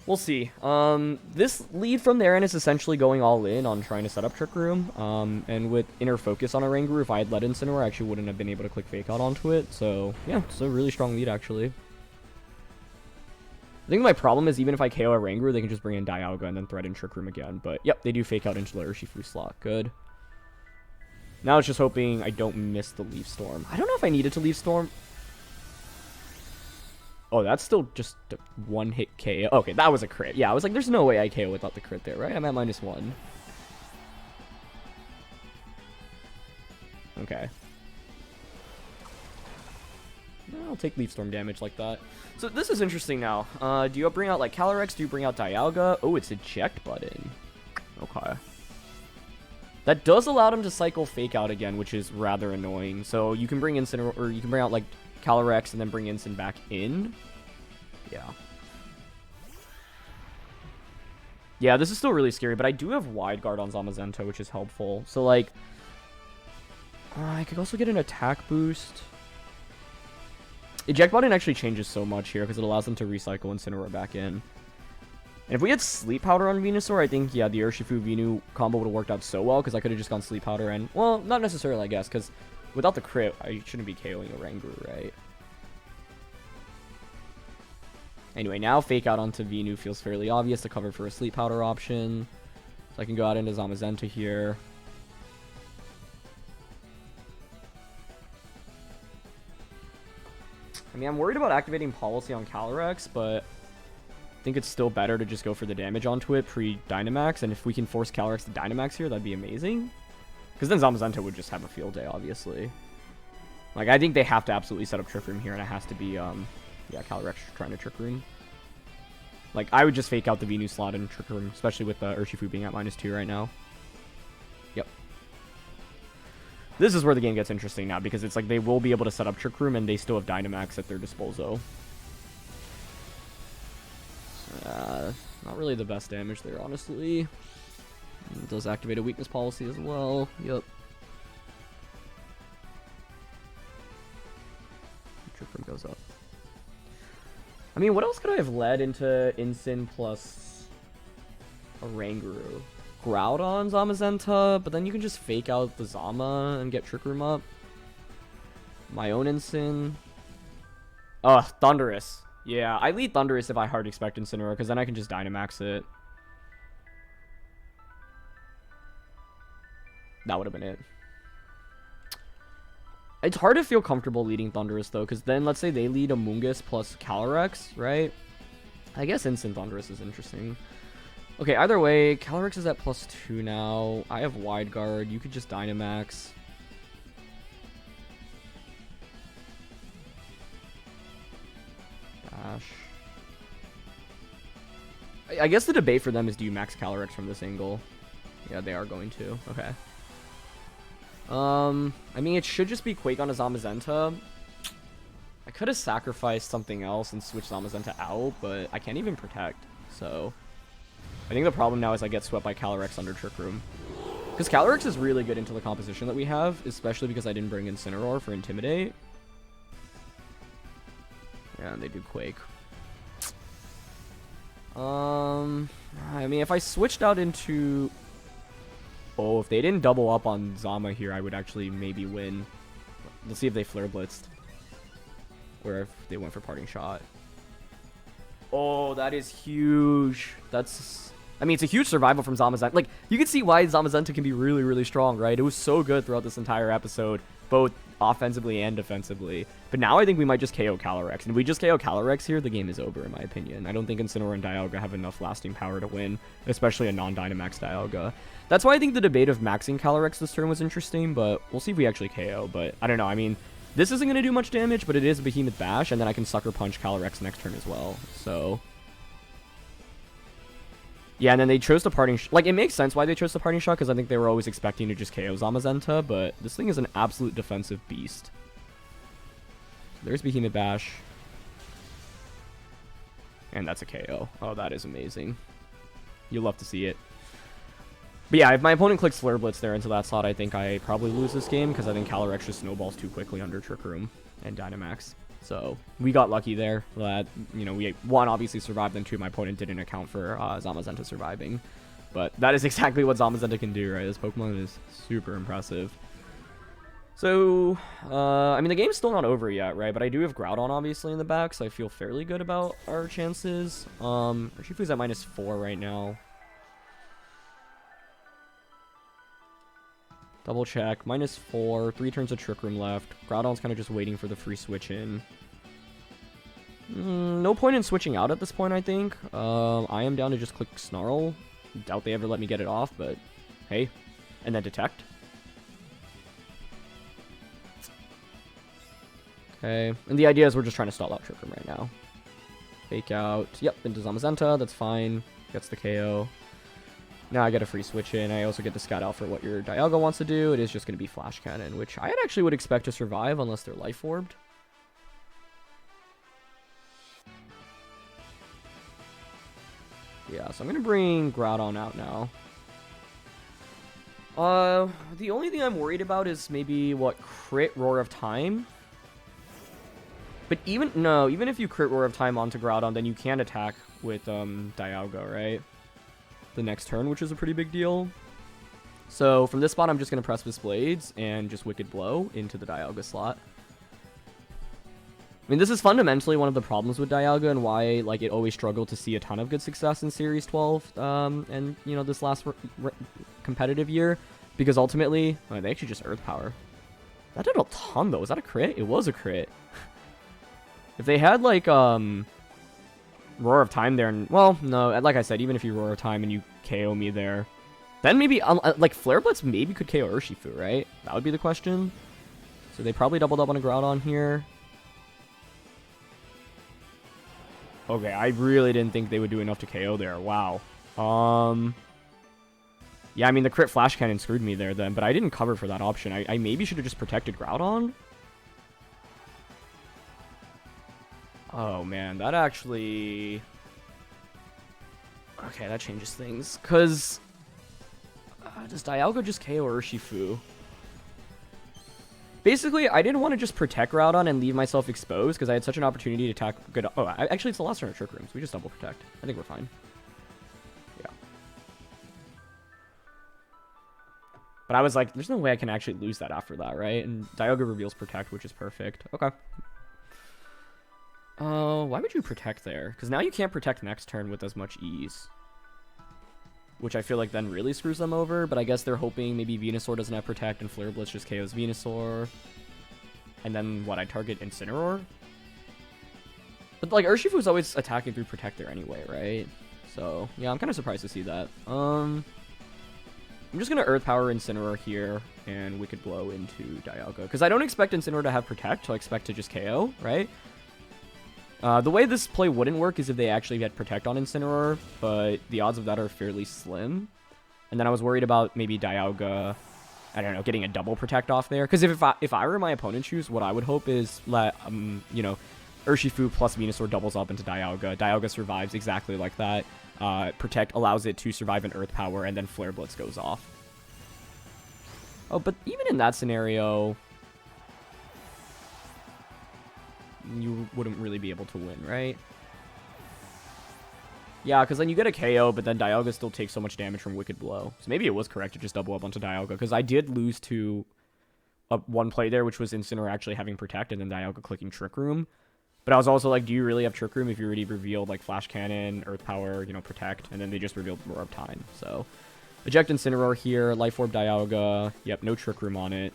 S1: we'll see. This lead from there and is essentially going all in on trying to set up Trick Room. And with Inner Focus on Oranguru, if I had led Incineroar, I actually wouldn't have been able to click Fake Out onto it. So, yeah, it's a really strong lead, actually. I think my problem is even if I KO Oranguru, they can just bring in Dialga and then threaten Trick Room again. But, yep, they do Fake Out into the Urshifu slot. Good. Now it's just hoping I don't miss the Leaf Storm. I don't know if I needed to Leaf Storm. Oh, that's still just a one-hit KO. Okay, that was a crit. Yeah, I was like, there's no way I KO without the crit there, right? I'm at -1. Okay. I'll take Leaf Storm damage like that. So this is interesting now. Do you bring out like Calyrex? Do you bring out Dialga? Oh, it's eject button. Okay. That does allow them to cycle Fake Out again, which is rather annoying. So you can bring Incineroar, or you can bring out like Calyrex and then bring Incin back in. Yeah. Yeah, this is still really scary, but I do have Wide Guard on Zamazenta, which is helpful. So like, I could also get an attack boost. Eject button actually changes so much here because it allows them to recycle Incineroar back in. And if we had Sleep Powder on Venusaur, I think, yeah, the Urshifu Venu combo would have worked out so well because I could have just gone Sleep Powder and, well, not necessarily, I guess, because without the crit, I shouldn't be KOing Oranguru, right? Anyway, now Fake Out onto Venu feels fairly obvious to cover for a Sleep Powder option. So I can go out into Zamazenta here. I mean, I'm worried about activating Policy on Calyrex, but I think it's still better to just go for the damage onto it pre-Dynamax, and if we can force Calyrex to Dynamax here, that'd be amazing. Because then Zamazenta would just have a field day, obviously. Like, I think they have to absolutely set up Trick Room here, and it has to be, yeah, Calyrex trying to Trick Room. Like, I would just Fake Out the Venu slot and Trick Room, especially with Urshifu being at -2 right now. Yep. This is where the game gets interesting now, because it's like they will be able to set up Trick Room, and they still have Dynamax at their disposal. Not really the best damage there, honestly. It does activate a weakness policy as well. Yep. Trick Room goes up. I mean, what else could I have led into Incin plus Oranguru? Groudon, Zamazenta, but then you can just Fake Out the Zama and get Trick Room up. My own Incin. Thundurus. Yeah, I lead Thundurus if I hard expect Incineroar, because then I can just Dynamax it. That would have been it. It's hard to feel comfortable leading Thundurus, though, because then let's say they lead Amoonguss plus Calyrex, right? I guess Instant Thundurus is interesting. Okay, either way, Calyrex is at +2 now. I have Wide Guard. You could just Dynamax. Dash. I guess the debate for them is, do you max Calyrex from this angle? Yeah, they are going to. Okay. I mean, it should just be Quake on a Zamazenta. I could have sacrificed something else and switched Zamazenta out, but I can't even Protect, so... I think the problem now is I get swept by Calyrex under Trick Room. Because Calyrex is really good into the composition that we have, especially because I didn't bring Incineroar for Intimidate. Yeah, and they do Quake. I mean, if I switched out into... Oh, if they didn't double up on Zama here, I would actually maybe win. Let's see if they Flare Blitzed. Or if they went for Parting Shot. Oh, that is huge. That's... I mean, it's a huge survival from Zamazenta. Like, you can see why Zamazenta can be really, really strong, right? It was so good throughout this entire episode, both offensively and defensively. But now I think we might just KO Calyrex. And if we just KO Calyrex here, the game is over, in my opinion. I don't think Incineroar and Dialga have enough lasting power to win, especially a non-Dynamax Dialga. That's why I think the debate of maxing Calyrex this turn was interesting, but we'll see if we actually KO. But I don't know, I mean, this isn't going to do much damage, but it is a Behemoth Bash, and then I can Sucker Punch Calyrex next turn as well, so... Yeah, and then they chose the Parting Shot. Like, it makes sense why they chose the Parting Shot, because I think they were always expecting to just KO Zamazenta, but this thing is an absolute defensive beast. So there's Behemoth Bash. And that's a KO. Oh, that is amazing. You'll love to see it. But yeah, if my opponent clicks Flare Blitz there into that slot, I think I probably lose this game, because I think Calyrex just snowballs too quickly under Trick Room and Dynamax. So we got lucky there that, you know, we, one, obviously survived, and two, my opponent didn't account for Zamazenta surviving. But that is exactly what Zamazenta can do, right? This Pokemon is super impressive. So, I mean, the game's still not over yet, right? But I do have Groudon, obviously, in the back, so I feel fairly good about our chances. Urshifu's at -4 right now. Double check, -4, 3 turns of Trick Room left. Groudon's kind of just waiting for the free switch in. No point in switching out at this point, I think. I am down to just click Snarl. Doubt they ever let me get it off, but hey. And then Detect. Okay. And the idea is we're just trying to stall out Trick Room right now. Fake out. Yep, into Zamazenta. That's fine. Gets the KO. Now I get a free switch in. I also get the scout out for what your Dialga wants to do. It is just going to be Flash Cannon, which I actually would expect to survive unless they're Life Orbed. Yeah, so I'm going to bring Groudon out now. The only thing I'm worried about is maybe, what, crit Roar of Time? But even if you crit Roar of Time onto Groudon, then you can attack with, Dialga, right? The next turn, which is a pretty big deal. So, from this spot, I'm just going to Precipice Blades and just Wicked Blow into the Dialga slot. I mean, this is fundamentally one of the problems with Dialga and why, like, it always struggled to see a ton of good success in Series 12, and, you know, this last competitive year, because ultimately, oh, they actually just Earth Power. That did a ton, though. Was that a crit? It was a crit. If they had, like, Roar of Time there, and, well, no, like I said, even if you Roar of Time and you KO me there, then maybe, like, Flare Blitz maybe could KO Urshifu, right? That would be the question. So they probably doubled up on a Groudon here. Okay, I really didn't think they would do enough to KO there. Wow. Yeah, I mean, the crit Flash Cannon screwed me there then, but I didn't cover for that option. I maybe should have just protected Groudon. Oh, man, that actually... Okay, that changes things, because... does Dialga just KO Urshifu? Basically, I didn't want to just protect Groudon and leave myself exposed, because I had such an opportunity to attack good... Oh, actually, it's the last turn of Trick Room, so we just double protect. I think we're fine. Yeah. But I was like, there's no way I can actually lose that after that, right? And Dialga reveals Protect, which is perfect. Okay. Why would you Protect there? Because now you can't Protect next turn with as much ease. Which I feel like then really screws them over, but I guess they're hoping maybe Venusaur doesn't have Protect and Flare Blitz just KOs Venusaur. And then, what, I target Incineroar? But, like, Urshifu's always attacking through Protect there anyway, right? So, yeah, I'm kind of surprised to see that. I'm just going to Earth Power Incineroar here and Wicked Blow into Dialga. Because I don't expect Incineroar to have Protect, so I expect to just KO, right? The way this play wouldn't work is if they actually had Protect on Incineroar, but the odds of that are fairly slim. And then I was worried about maybe Dialga, I don't know, getting a double Protect off there. Because if I were in my opponent's shoes, what I would hope is let, you know, Urshifu plus Venusaur doubles up into Dialga. Dialga survives exactly like that. Protect allows it to survive an Earth Power, and then Flare Blitz goes off. Oh, but even in that scenario... you wouldn't really be able to win, right? Yeah, because then you get a KO, but then Dialga still takes so much damage from Wicked Blow. So maybe it was correct to just double up onto Dialga, because I did lose to one play there, which was Incineroar actually having Protect, and then Dialga clicking Trick Room. But I was also like, do you really have Trick Room if you already revealed, like, Flash Cannon, Earth Power, you know, Protect, and then they just revealed Roar of Time. So, eject Incineroar here, Life Orb Dialga. Yep, no Trick Room on it.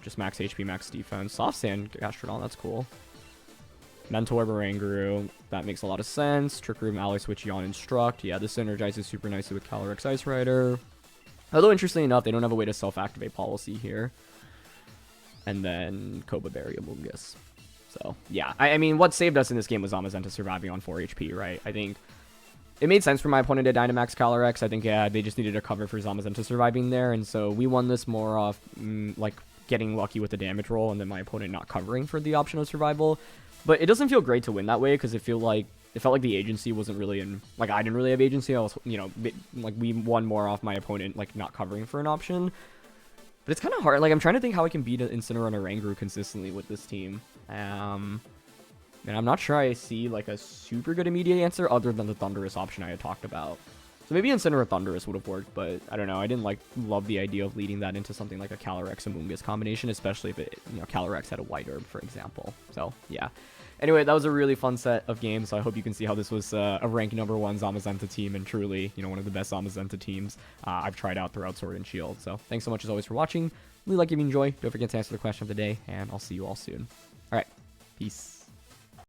S1: Just max HP, max defense. Soft Sand Gastrodon, that's cool. Mental Orb Oranguru, that makes a lot of sense. Trick Room, Ally Switch, Yawn, Instruct. Yeah, this synergizes super nicely with Calyrex-I Ice Rider. Although, interestingly enough, they don't have a way to self-activate Policy here. And then Koba Berry, Amoonguss. So, yeah. I mean, what saved us in this game was Zamazenta surviving on 4 HP, right? I think it made sense for my opponent to Dynamax Calyrex. I think, yeah, they just needed a cover for Zamazenta surviving there. And so we won this more off, like, getting lucky with the damage roll and then my opponent not covering for the option of survival. But it doesn't feel great to win that way because it felt like the agency wasn't really in... Like, I didn't really have agency. I was, you know, like, we won more off my opponent, like, not covering for an option. But it's kind of hard. Like, I'm trying to think how I can beat Incineroar and Oranguru consistently with this team. And I'm not sure I see, like, a super good immediate answer other than the Thundurus option I had talked about. So maybe Incineroar Thundurus would have worked, but I don't know. I didn't, like, love the idea of leading that into something like a Calyrex-Amoonguss combination, especially if it, you know, Calyrex had a White Herb, for example. So, yeah. Anyway, that was a really fun set of games, so I hope you can see how this was a rank #1 Zamazenta team, and truly, you know, one of the best Zamazenta teams I've tried out throughout Sword and Shield. So, thanks so much as always for watching. Really like if you enjoy. Don't forget to answer the question of the day, and I'll see you all soon. Alright, peace.